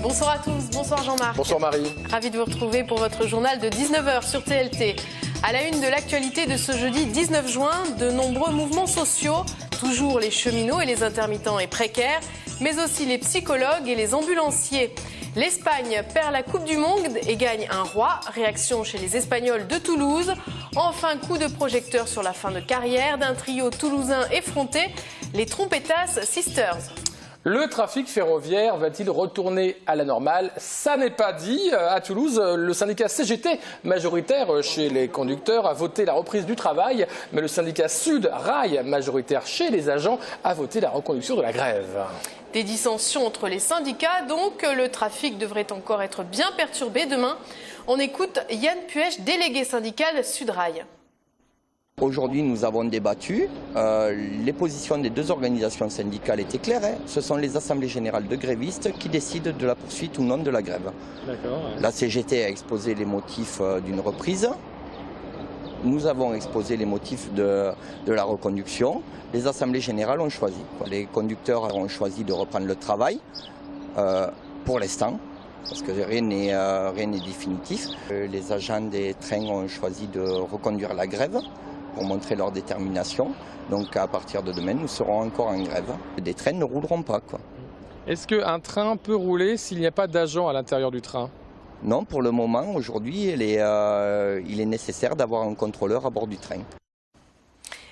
Bonsoir à tous, bonsoir Jean-Marc. Bonsoir Marie. Ravi de vous retrouver pour votre journal de 19h sur TLT. À la une de l'actualité de ce jeudi 19 juin, de nombreux mouvements sociaux, toujours les cheminots et les intermittents et précaires, mais aussi les psychologues et les ambulanciers. L'Espagne perd la Coupe du Monde et gagne un roi. Réaction chez les Espagnols de Toulouse. Enfin, coup de projecteur sur la fin de carrière d'un trio toulousain effronté, les Trompetas Sisters. Le trafic ferroviaire va-t-il retourner à la normale? Ça n'est pas dit. À Toulouse, le syndicat CGT, majoritaire chez les conducteurs, a voté la reprise du travail. Mais le syndicat Sud, Rail, majoritaire chez les agents, a voté la reconduction de la grève. Des dissensions entre les syndicats, donc le trafic devrait encore être bien perturbé demain. On écoute Yann Puech, délégué syndical Sudrail. Aujourd'hui, nous avons débattu. Les positions des deux organisations syndicales étaient claires. Ce sont les assemblées générales de grévistes qui décident de la poursuite ou non de la grève. La CGT a exposé les motifs d'une reprise. Nous avons exposé les motifs de la reconduction. Les assemblées générales ont choisi. Les conducteurs ont choisi de reprendre le travail pour l'instant, parce que rien n'est définitif. Les agents des trains ont choisi de reconduire la grève pour montrer leur détermination. Donc à partir de demain, nous serons encore en grève. Des trains ne rouleront pas. Est-ce qu'un train peut rouler s'il n'y a pas d'agent à l'intérieur du train? Non, pour le moment, aujourd'hui, il est nécessaire d'avoir un contrôleur à bord du train.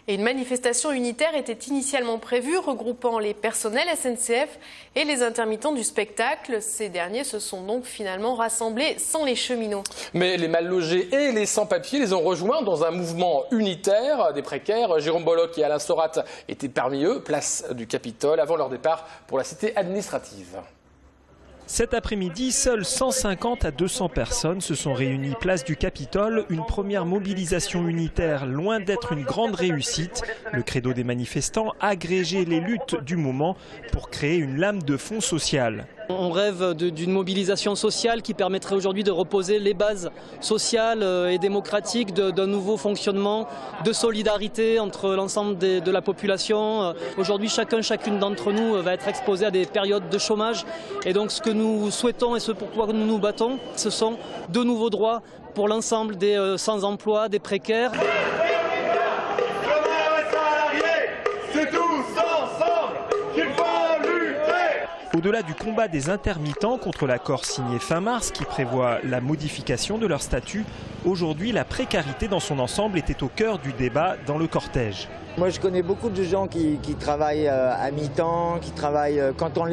Et une manifestation unitaire était initialement prévue, regroupant les personnels SNCF et les intermittents du spectacle. Ces derniers se sont donc finalement rassemblés sans les cheminots. Mais les mal logés et les sans-papiers les ont rejoints dans un mouvement unitaire des précaires. Jérôme Bollock et Alain Sorat étaient parmi eux, place du Capitole, avant leur départ pour la cité administrative. Cet après-midi, seuls 150 à 200 personnes se sont réunies place du Capitole. Une première mobilisation unitaire, loin d'être une grande réussite. Le credo des manifestants, agréger les luttes du moment pour créer une lame de fond sociale. On rêve d'une mobilisation sociale qui permettrait aujourd'hui de reposer les bases sociales et démocratiques d'un nouveau fonctionnement, de solidarité entre l'ensemble de la population. Aujourd'hui, chacune d'entre nous va être exposé à des périodes de chômage. Et donc ce que nous souhaitons et ce pourquoi nous nous battons, ce sont de nouveaux droits pour l'ensemble des sans-emploi, des précaires. Au-delà du combat des intermittents contre l'accord signé fin mars qui prévoit la modification de leur statut, aujourd'hui la précarité dans son ensemble était au cœur du débat dans le cortège. Moi je connais beaucoup de gens qui travaillent à mi-temps, qui travaillent quand on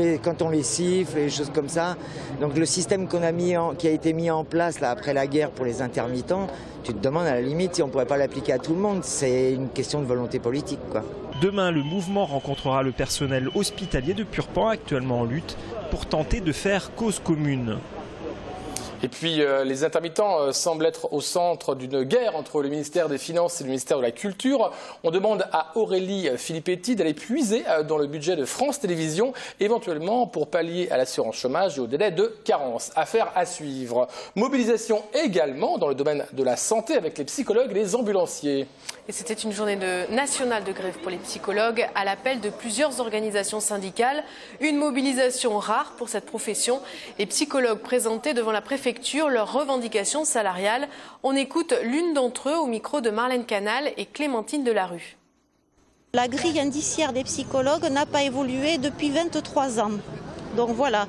les siffle et des choses comme ça. Donc le système qui a été mis en place là, après la guerre pour les intermittents, tu te demandes à la limite si on ne pourrait pas l'appliquer à tout le monde. C'est une question de volonté politique, quoi. Demain, le mouvement rencontrera le personnel hospitalier de Purpan, actuellement en lutte, pour tenter de faire cause commune. Et puis les intermittents semblent être au centre d'une guerre entre le ministère des Finances et le ministère de la Culture. On demande à Aurélie Filippetti d'aller puiser dans le budget de France Télévisions, éventuellement pour pallier à l'assurance chômage et au délai de carence. Affaire à suivre. Mobilisation également dans le domaine de la santé avec les psychologues et les ambulanciers. Et c'était une journée nationale de grève pour les psychologues à l'appel de plusieurs organisations syndicales. Une mobilisation rare pour cette profession. Les psychologues présentaient devant la préfecture leurs revendications salariales. On écoute l'une d'entre eux au micro de Marlène Canal et Clémentine Delarue. La grille indiciaire des psychologues n'a pas évolué depuis 23 ans. Donc voilà,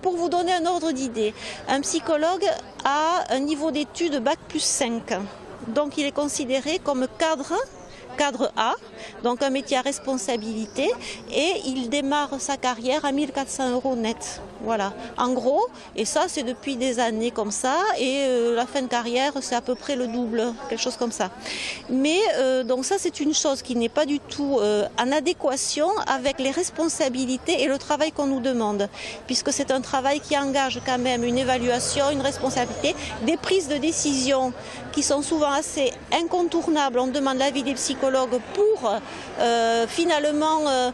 pour vous donner un ordre d'idée, un psychologue a un niveau d'études bac plus 5. Donc il est considéré comme cadre A, donc un métier à responsabilité, et il démarre sa carrière à 1 400 € net. Voilà, en gros, et ça c'est depuis des années comme ça, et la fin de carrière c'est à peu près le double, quelque chose comme ça. Mais donc ça c'est une chose qui n'est pas du tout en adéquation avec les responsabilités et le travail qu'on nous demande, puisque c'est un travail qui engage quand même une évaluation, une responsabilité, des prises de décision qui sont souvent assez incontournables. On demande l'avis des psychologues pour finalement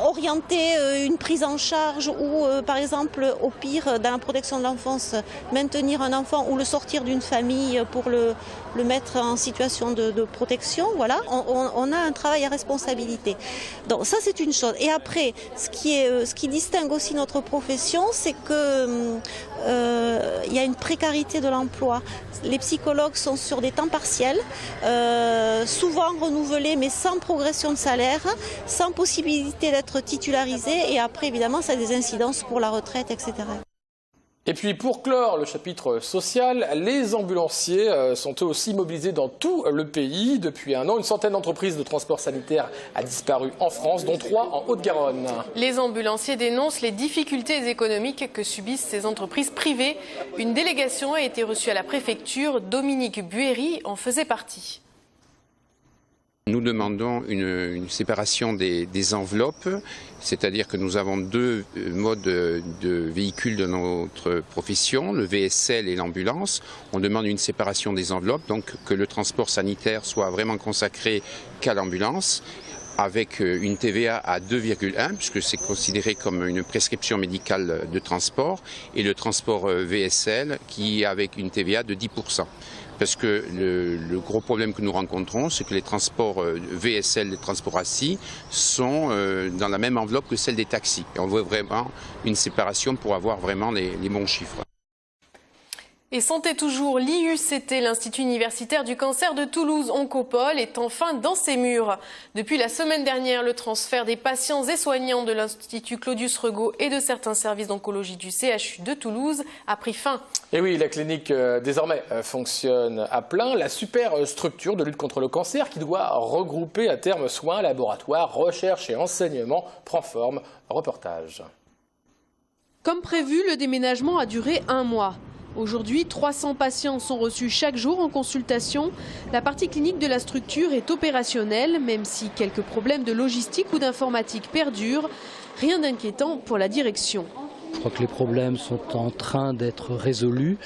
orienter une prise en charge ou par exemple au pire dans la protection de l'enfance maintenir un enfant ou le sortir d'une famille pour le le mettre en situation de protection. Voilà, on a un travail à responsabilité. Donc ça c'est une chose. Et après, ce qui distingue aussi notre profession, c'est que il y a une précarité de l'emploi. Les psychologues sont sur des temps partiels, souvent renouvelés mais sans progression de salaire, sans possibilité d'être titularisés, et après évidemment ça a des incidences pour la retraite, etc. Et puis pour clore le chapitre social, les ambulanciers sont eux aussi mobilisés dans tout le pays. Depuis un an, une centaine d'entreprises de transport sanitaire a disparu en France, dont 3 en Haute-Garonne. Les ambulanciers dénoncent les difficultés économiques que subissent ces entreprises privées. Une délégation a été reçue à la préfecture. Dominique Buéry en faisait partie. Nous demandons une séparation des enveloppes, c'est-à-dire que nous avons 2 modes de véhicules de notre profession, le VSL et l'ambulance. On demande une séparation des enveloppes, donc que le transport sanitaire soit vraiment consacré qu'à l'ambulance, avec une TVA à 2,1, puisque c'est considéré comme une prescription médicale de transport, et le transport VSL qui avec une TVA de 10%. Parce que le gros problème que nous rencontrons, c'est que les transports VSL, les transports assis, sont dans la même enveloppe que celle des taxis. Et on veut vraiment une séparation pour avoir vraiment les bons chiffres. Et santé toujours, l'IUCT, l'Institut universitaire du cancer de Toulouse Oncopole, est enfin dans ses murs. Depuis la semaine dernière, le transfert des patients et soignants de l'Institut Claudius Regaud et de certains services d'oncologie du CHU de Toulouse a pris fin. Et oui, la clinique désormais fonctionne à plein. La super structure de lutte contre le cancer qui doit regrouper à terme soins, laboratoires, recherche et enseignement prend forme. Reportage. Comme prévu, le déménagement a duré 1 mois. Aujourd'hui, 300 patients sont reçus chaque jour en consultation. La partie clinique de la structure est opérationnelle, même si quelques problèmes de logistique ou d'informatique perdurent. Rien d'inquiétant pour la direction. Je crois que les problèmes sont en train d'être résolus,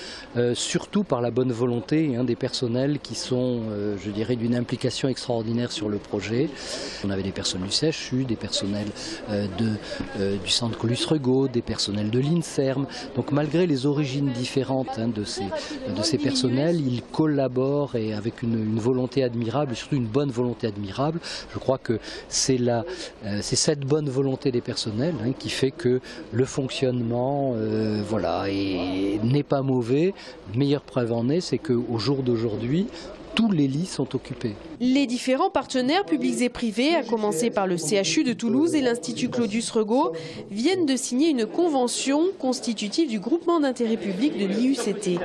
surtout par la bonne volonté des personnels qui sont, je dirais, d'une implication extraordinaire sur le projet. On avait des personnels du CHU, des personnels du centre Claudius Regaud, des personnels de l'INSERM. Donc malgré les origines différentes de ces personnels, ils collaborent et avec une volonté admirable, et surtout une bonne volonté admirable. Je crois que c'est cette bonne volonté des personnels qui fait que le fonctionnement voilà, n'est pas mauvais. Meilleure preuve en est, c'est qu'au jour d'aujourd'hui, tous les lits sont occupés. Les différents partenaires publics et privés, à commencer par le CHU de Toulouse et l'Institut Claudius Regaud, viennent de signer une convention constitutive du groupement d'intérêt public de l'IUCT.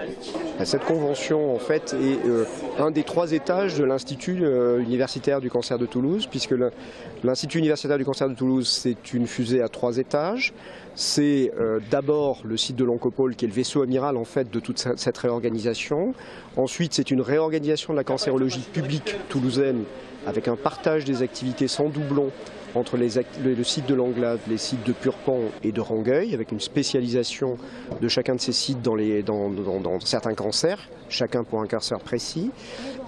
Cette convention, en fait, est un des 3 étages de l'Institut universitaire du cancer de Toulouse, puisque l'Institut universitaire du cancer de Toulouse, c'est une fusée à 3 étages. C'est d'abord le site de l'Oncopole qui est le vaisseau amiral en fait de toute cette réorganisation. Ensuite, c'est une réorganisation de la cancérologie publique toulousaine avec un partage des activités sans doublon entre le site de Langlade, les sites de Purpan et de Rangueil, avec une spécialisation de chacun de ces sites dans certains cancers, chacun pour un cancer précis.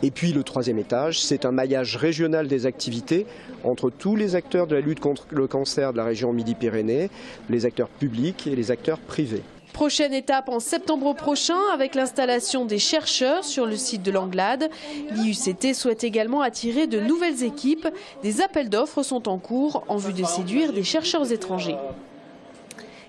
Et puis le 3e étage, c'est un maillage régional des activités entre tous les acteurs de la lutte contre le cancer de la région Midi-Pyrénées, les acteurs publics et les acteurs privés. Prochaine étape en septembre prochain avec l'installation des chercheurs sur le site de Langlade. L'IUCT souhaite également attirer de nouvelles équipes. Des appels d'offres sont en cours en vue de séduire des chercheurs étrangers.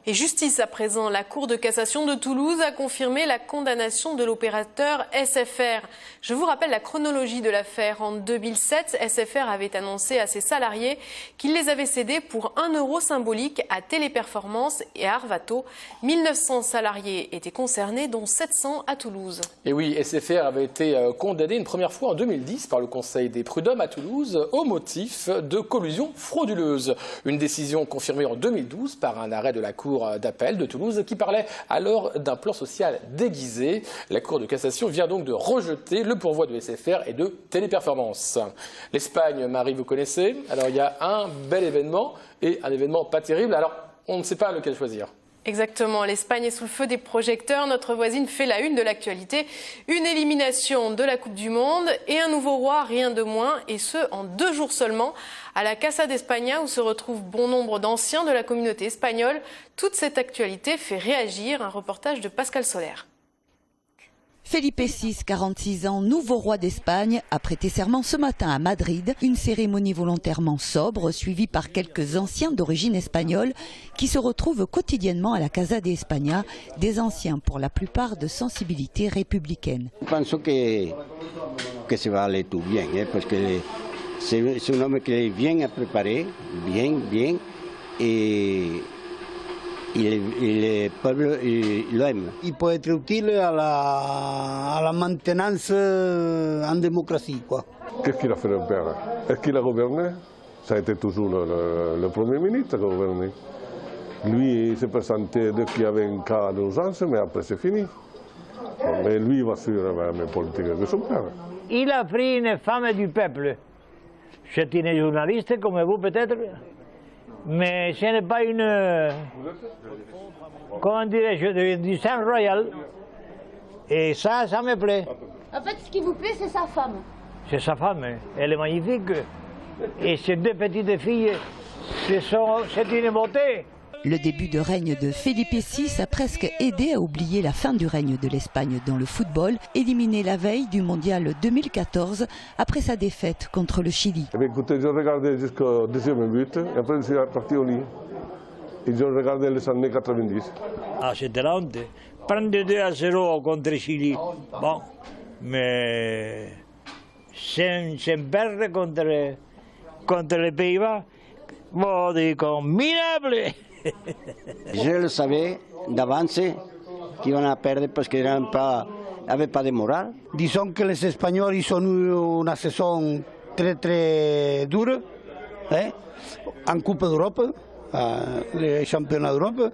Et justice à présent, la Cour de cassation de Toulouse a confirmé la condamnation de l'opérateur SFR. Je vous rappelle la chronologie de l'affaire. En 2007, SFR avait annoncé à ses salariés qu'il les avait cédés pour 1 euro symbolique à Téléperformance et à Arvato. 1900 salariés étaient concernés, dont 700 à Toulouse. Et oui, SFR avait été condamné une première fois en 2010 par le Conseil des prud'hommes à Toulouse au motif de collusion frauduleuse. Une décision confirmée en 2012 par un arrêt de la Cour d'appel de Toulouse qui parlait alors d'un plan social déguisé. La Cour de cassation vient donc de rejeter le pourvoi de SFR et de Téléperformance. L'Espagne, Marie, vous connaissez. Alors il y a un bel événement et un événement pas terrible. Alors on ne sait pas lequel choisir. Exactement, l'Espagne est sous le feu des projecteurs. Notre voisine fait la une de l'actualité. Une élimination de la Coupe du Monde et un nouveau roi, rien de moins, et ce en 2 jours seulement, à la Casa d'España où se retrouvent bon nombre d'anciens de la communauté espagnole. Toute cette actualité fait réagir. Un reportage de Pascal Soler. Felipe VI, 46 ans, nouveau roi d'Espagne, a prêté serment ce matin à Madrid. Une cérémonie volontairement sobre, suivie par quelques anciens d'origine espagnole qui se retrouvent quotidiennement à la Casa de España, des anciens pour la plupart de sensibilité républicaine. Je pense que ça va aller tout bien, parce que c'est un homme qui est bien préparé, bien, et le peuple l'aime. Il peut être utile à la maintenance en démocratie. Qu'est-ce qu'il a fait le père? Est-ce qu'il a gouverné? Ça a été toujours le Premier ministre qui a gouverné. Lui, il s'est présenté dès qu'il y avait un cas d'urgence, mais après c'est fini. Mais lui, il va suivre la même politique que son père. Il a pris une femme du peuple. C'est une journaliste comme vous peut-être. Mais ce n'est pas une, comment dirais-je, du sang royal. Et ça me plaît. En fait, ce qui vous plaît, c'est sa femme. C'est sa femme, elle est magnifique. Et ces deux petites filles, c'est une beauté. Le début de règne de Felipe VI a presque aidé à oublier la fin du règne de l'Espagne dans le football, éliminé la veille du mondial 2014 après sa défaite contre le Chili. Eh bien, écoutez, je regardais jusqu'au deuxième but et après je suis parti au lit. Et je regardais les années 90. Ah, c'était la honte. Prendre 2-0 contre le Chili. Bon, mais sans perdre contre les Pays-Bas, bon, dico, minable. Je le savais d'avance qu'ils vont perdre parce qu'ils n'avaient pas de morale. Disons que les Espagnols ils ont eu une saison très dure en Coupe d'Europe, les championnats d'Europe.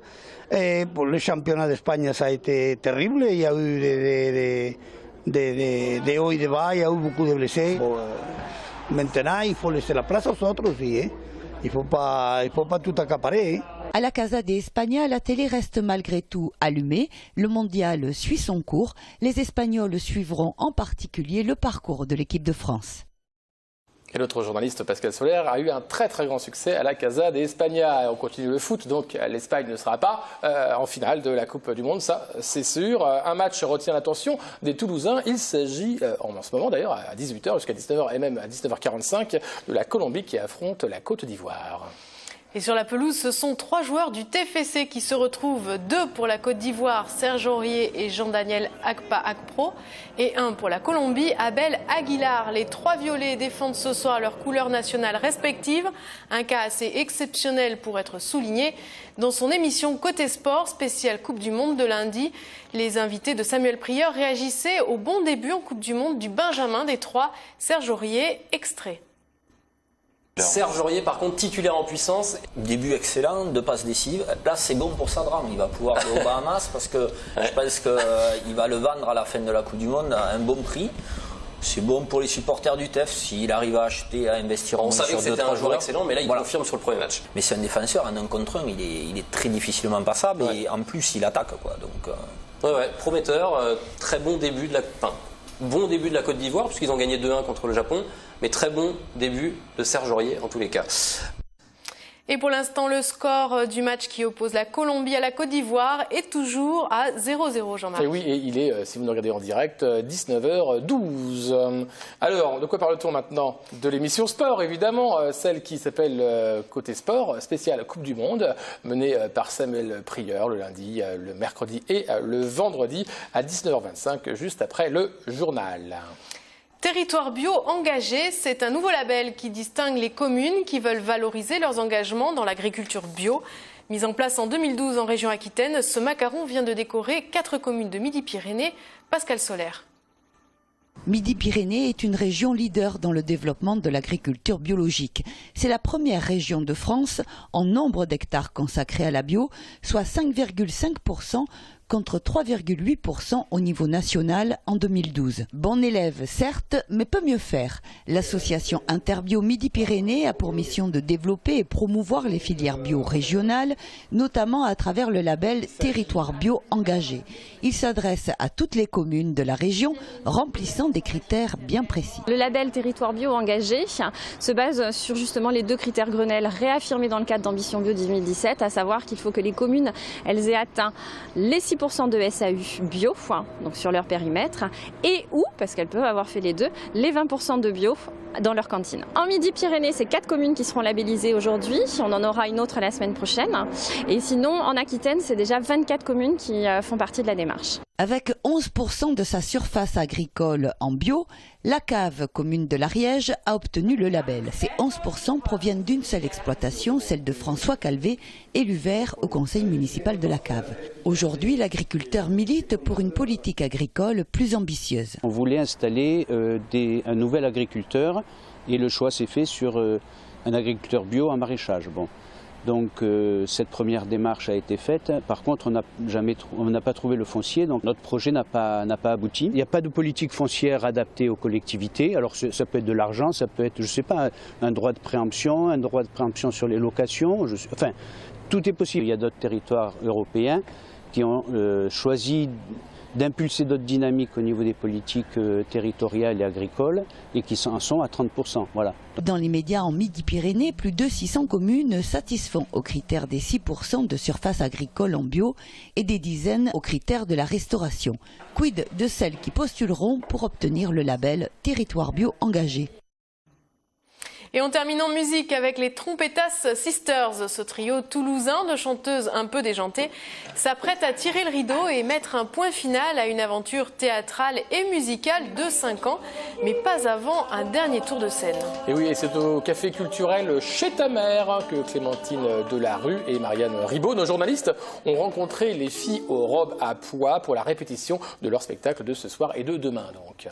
Et pour le championnat d'Espagne ça a été terrible. Il y a eu des hauts et des bas, il y a eu beaucoup de blessés. Maintenant, il faut laisser la place aux autres aussi. Il faut pas tout accaparer. À la Casa de España, la télé reste malgré tout allumée. Le mondial suit son cours. Les Espagnols suivront en particulier le parcours de l'équipe de France. Et notre journaliste Pascal Soler a eu un très grand succès à la Casa de España. On continue le foot, donc l'Espagne ne sera pas en finale de la Coupe du Monde, ça c'est sûr. Un match retient l'attention des Toulousains. Il s'agit en ce moment d'ailleurs à 18h jusqu'à 19h et même à 19h45 de la Colombie qui affronte la Côte d'Ivoire. Et sur la pelouse, ce sont 3 joueurs du TFC qui se retrouvent, 2 pour la Côte d'Ivoire, Serge Aurier et Jean-Daniel Akpa-Akpro, et 1 pour la Colombie, Abel Aguilar. Les 3 violets défendent ce soir leurs couleurs nationales respectives, un cas assez exceptionnel pour être souligné. Dans son émission Côté Sport, spéciale Coupe du Monde de lundi, les invités de Samuel Prieur réagissaient au bon début en Coupe du Monde du Benjamin des 3, Serge Aurier, extrait. Serge Aurier, par contre, titulaire en puissance. Début excellent, 2 passes décisives. Là, c'est bon pour Sadram. Il va pouvoir aller aux Bahamas parce que je pense qu'il va le vendre à la fin de la Coupe du Monde à un bon prix. C'est bon pour les supporters du TEF s'il arrive à acheter, à investir. On savait que c'était un joueur excellent, mais là, il confirme sur le premier match. Mais c'est un défenseur, en 1 contre 1, il est très difficilement passable et en plus, il attaque. Donc, ouais, prometteur, très bon début de bon début de la Côte d'Ivoire, puisqu'ils ont gagné 2-1 contre le Japon, mais très bon début de Serge Aurier en tous les cas. Et pour l'instant, le score du match qui oppose la Colombie à la Côte d'Ivoire est toujours à 0-0, Jean-Marc. Et oui, et il est, si vous nous regardez en direct, 19h12. Alors, de quoi parle-t-on maintenant? De l'émission Sport, évidemment, celle qui s'appelle Côté Sport, spéciale Coupe du Monde, menée par Samuel Prieur le lundi, le mercredi et le vendredi à 19h25, juste après le journal. Territoire bio engagé, c'est un nouveau label qui distingue les communes qui veulent valoriser leurs engagements dans l'agriculture bio. Mis en place en 2012 en région Aquitaine, ce macaron vient de décorer 4 communes de Midi-Pyrénées. Pascal Soler. Midi-Pyrénées est une région leader dans le développement de l'agriculture biologique. C'est la première région de France en nombre d'hectares consacrés à la bio, soit 5,5% contre 3,8% au niveau national en 2012. Bon élève, certes, mais peut mieux faire. L'association Interbio Midi-Pyrénées a pour mission de développer et promouvoir les filières bio régionales, notamment à travers le label Territoire bio engagé. Il s'adresse à toutes les communes de la région, remplissant des critères bien précis. Le label Territoire bio engagé se base sur justement les 2 critères Grenelle réaffirmés dans le cadre d'Ambition Bio 2017, à savoir qu'il faut que les communes elles aient atteint les 6% 26% de SAU bio, donc sur leur périmètre, et ou, parce qu'elles peuvent avoir fait les deux, les 20% de bio dans leur cantine. En Midi-Pyrénées, c'est 4 communes qui seront labellisées aujourd'hui. On en aura une autre la semaine prochaine. Et sinon, en Aquitaine, c'est déjà 24 communes qui font partie de la démarche. Avec 11% de sa surface agricole en bio, la cave commune de l'Ariège a obtenu le label. Ces 11% proviennent d'une seule exploitation, celle de François Calvé, élu vert au conseil municipal de la cave. Aujourd'hui, l'agriculteur milite pour une politique agricole plus ambitieuse. On voulait installer un nouvel agriculteur et le choix s'est fait sur un agriculteur bio en maraîchage. Bon. Donc cette première démarche a été faite. Par contre, on n'a pas trouvé le foncier, donc notre projet n'a pas abouti. Il n'y a pas de politique foncière adaptée aux collectivités. Alors ça peut être de l'argent, ça peut être, je ne sais pas, un droit de préemption sur les locations. Enfin, tout est possible. Il y a d'autres territoires européens qui ont choisi d'impulser d'autres dynamiques au niveau des politiques territoriales et agricoles et qui en sont à 30%. Voilà. Dans les médias en Midi-Pyrénées, plus de 600 communes satisfont aux critères des 6% de surface agricole en bio et des dizaines aux critères de la restauration. Quid de celles qui postuleront pour obtenir le label Territoire bio engagé? Et on termine en musique avec les Trompettas Sisters. Ce trio toulousain de chanteuses un peu déjantées s'apprête à tirer le rideau et mettre un point final à une aventure théâtrale et musicale de 5 ans, mais pas avant un dernier tour de scène. Et oui, et c'est au café culturel Chez ta mère que Clémentine Delarue et Marianne Ribaud, nos journalistes, ont rencontré les filles aux robes à pois pour la répétition de leur spectacle de ce soir et de demain donc.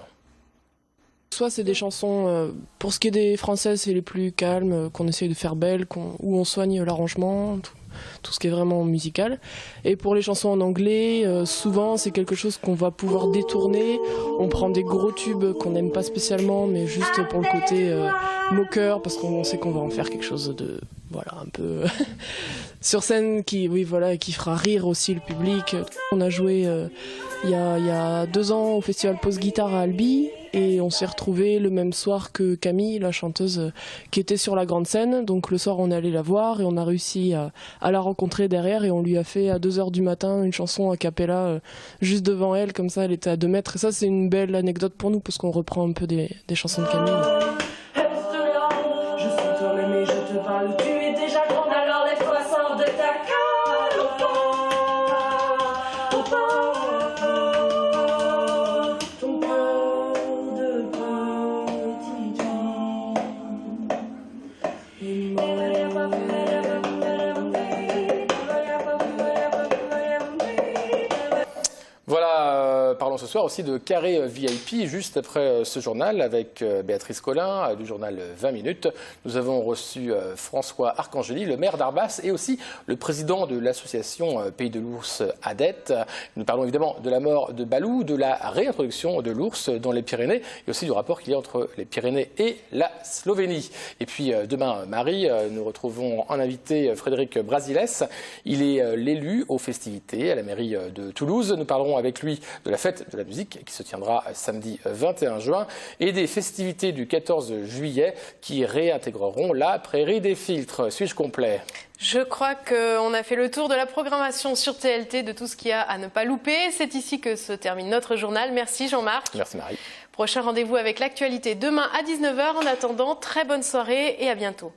Soit c'est des chansons, pour ce qui est des françaises, c'est les plus calmes, qu'on essaye de faire belles, où on soigne l'arrangement, tout ce qui est vraiment musical. Et pour les chansons en anglais, souvent c'est quelque chose qu'on va pouvoir détourner. On prend des gros tubes qu'on n'aime pas spécialement, mais juste pour le côté moqueur, parce qu'on sait qu'on va en faire quelque chose de, voilà, un peu sur scène qui fera rire aussi le public. On a joué il y a 2 ans au festival Pause Guitare à Albi. Et on s'est retrouvés le même soir que Camille, la chanteuse qui était sur la grande scène. Donc le soir, on est allé la voir et on a réussi à la rencontrer derrière. Et on lui a fait à 2 h du matin une chanson a cappella juste devant elle. Comme ça, elle était à 2 mètres. Et ça, c'est une belle anecdote pour nous parce qu'on reprend un peu des chansons de Camille. Je suis toi-même et je te parle. Tu es déjà grande, alors lève-toi, sors de ta cale. Voilà, parlons ce soir aussi de Carré VIP, juste après ce journal avec Béatrice Collin du journal 20 minutes. Nous avons reçu François Arcangeli, le maire d'Arbas et aussi le président de l'association Pays de l'Ours ADET. Nous parlons évidemment de la mort de Balou, de la réintroduction de l'ours dans les Pyrénées et aussi du rapport qu'il y a entre les Pyrénées et la Slovénie. Et puis demain, Marie, nous retrouvons en invité Frédéric Brasilès. Il est l'élu aux festivités à la mairie de Toulouse. Nous parlerons avec lui de la fête de la musique qui se tiendra samedi 21 juin et des festivités du 14 juillet qui réintégreront la Prairie des Filtres. Suis-je complet ? Je crois qu'on a fait le tour de la programmation sur TLT, de tout ce qu'il y a à ne pas louper. C'est ici que se termine notre journal. Merci Jean-Marc. Merci Marie. Prochain rendez-vous avec l'actualité demain à 19 h. En attendant, très bonne soirée et à bientôt.